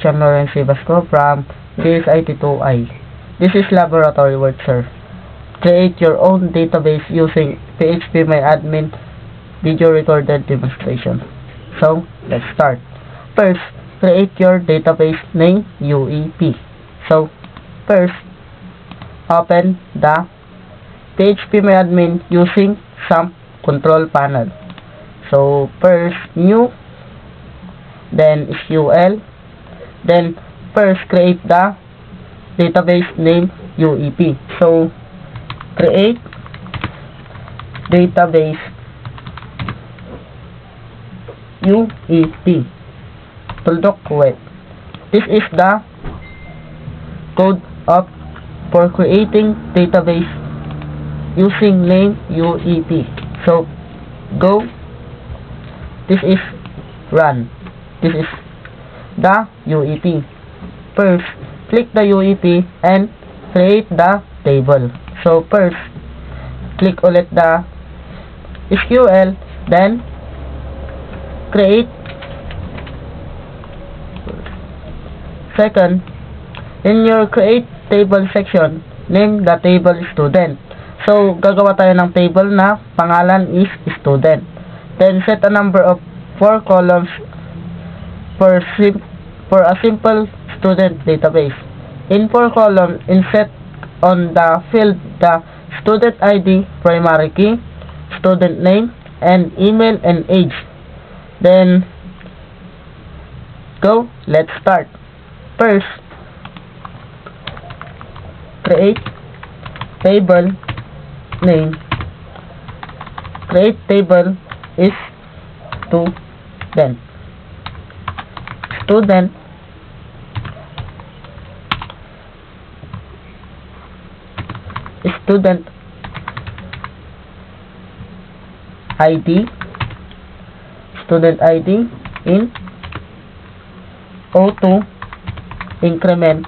Christian Lawrence Vasco from CSIT2I. This is laboratory work, sir. Create your own database using PHPMyAdmin video recorded demonstration. So, let's start. First, create your database name UEP. So, first, open the PHPMyAdmin using some control panel. So, first, new, then SQL, then first create the database name UEP. So, create database UEP. Tuldok wait. This is the code for creating database using name UEP. So, go. This is run. This is the UEP. First, click the UEP and create the table. So, first, click ulit the SQL, then create. Second, in your create table section, name the table student. So, gagawa tayo ng table na pangalan is student. Then, set a number of 4 columns for a simple student database. In 4 columns, insert on the field the student ID, primary key, student name, and email and age. Then, go. Let's start. First, create table name. Create table is student. Student student ID, student ID in O2 increment,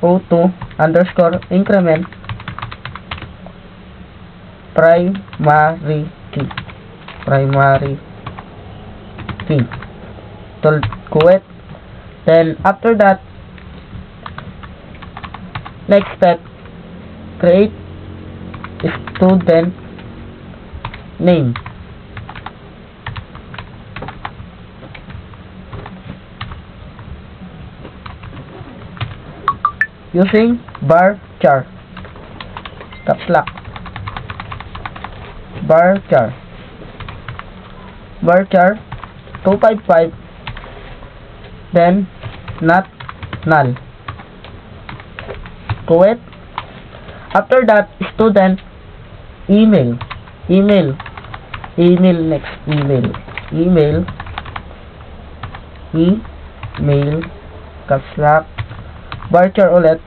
O2 underscore increment primary key, quit. Then after that, next step, create student name. Using varchar, caps lock, varchar 255, then not null. Quit. After that, student email, next email, caps lock, varchar ulit,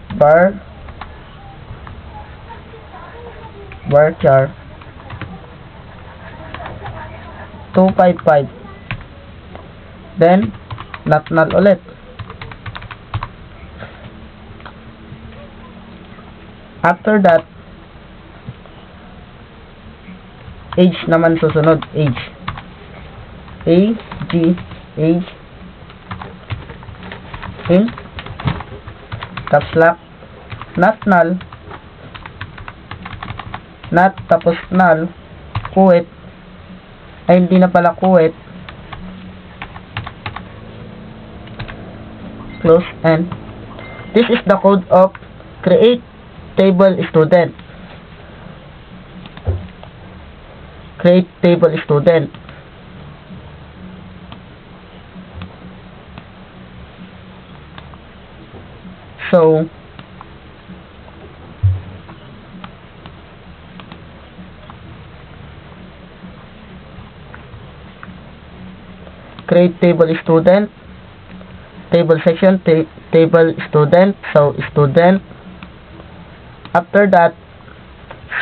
varchar 255, then not null ulit. After that, age naman susunod, age in caps lock, not null, not tapos null, quit, ay hindi na pala quit, close. And this is the code of create table student. Create table student. So, create table student, table section, table student. So, student. After that,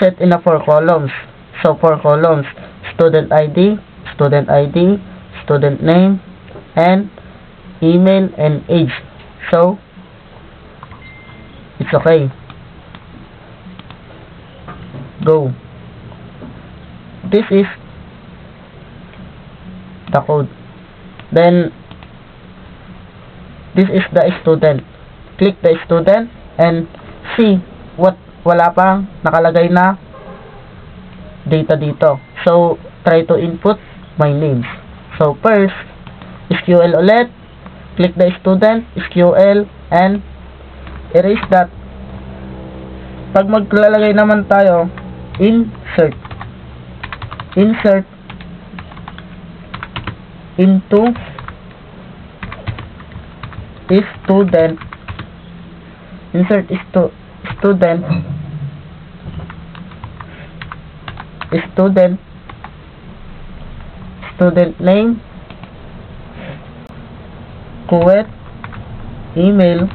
set in a 4 columns. So, 4 columns, student ID, student name, and email and age. So, it's okay. Go. This is the code. Then, this is the student. Click the student and see what wala pang nakalagay na data dito. So, try to input my names. So, first, SQL ulit. Click the student, SQL, and erase that. Pag maglalagay naman tayo, insert into student, student name, Kuwait, email,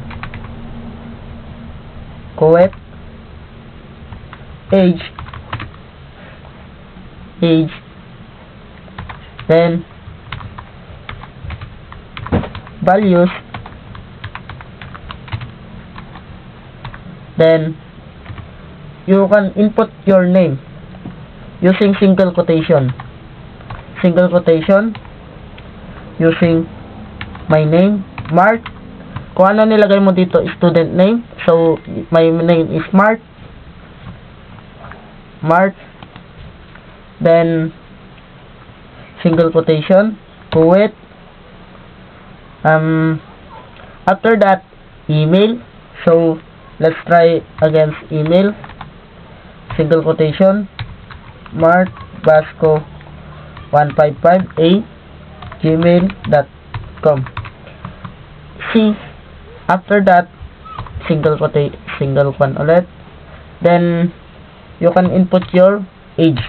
Kuwait, age, then values, then you can input your name using single quotation using my name, Mart. Kung ano nilagay mo dito, student name, so my name is Mart, then single quotation, Kuwait, after that, email. So let's try against email, single quotation, martbasco155@gmail.com. See, after that, single one ulit, then you can input your age.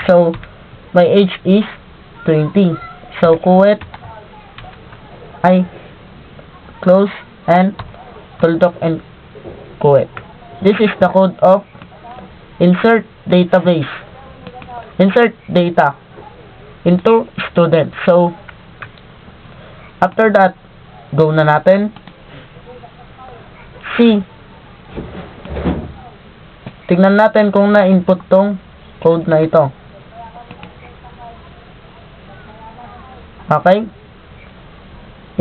So my age is 20. So Kuwait, I close and Tuldok and Kuwait. This is the code of insert data into student. So after that, go na natin. See, tignan natin kung na-input tong code na ito. Okay,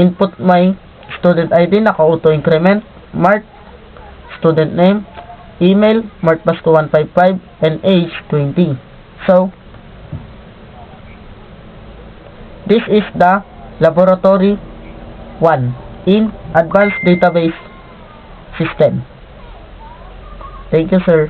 input my student ID, naka-auto increment, Mart, student name, email, martbasco155, and age 20. So this is the laboratory 1 in advanced database system. Thank you, sir.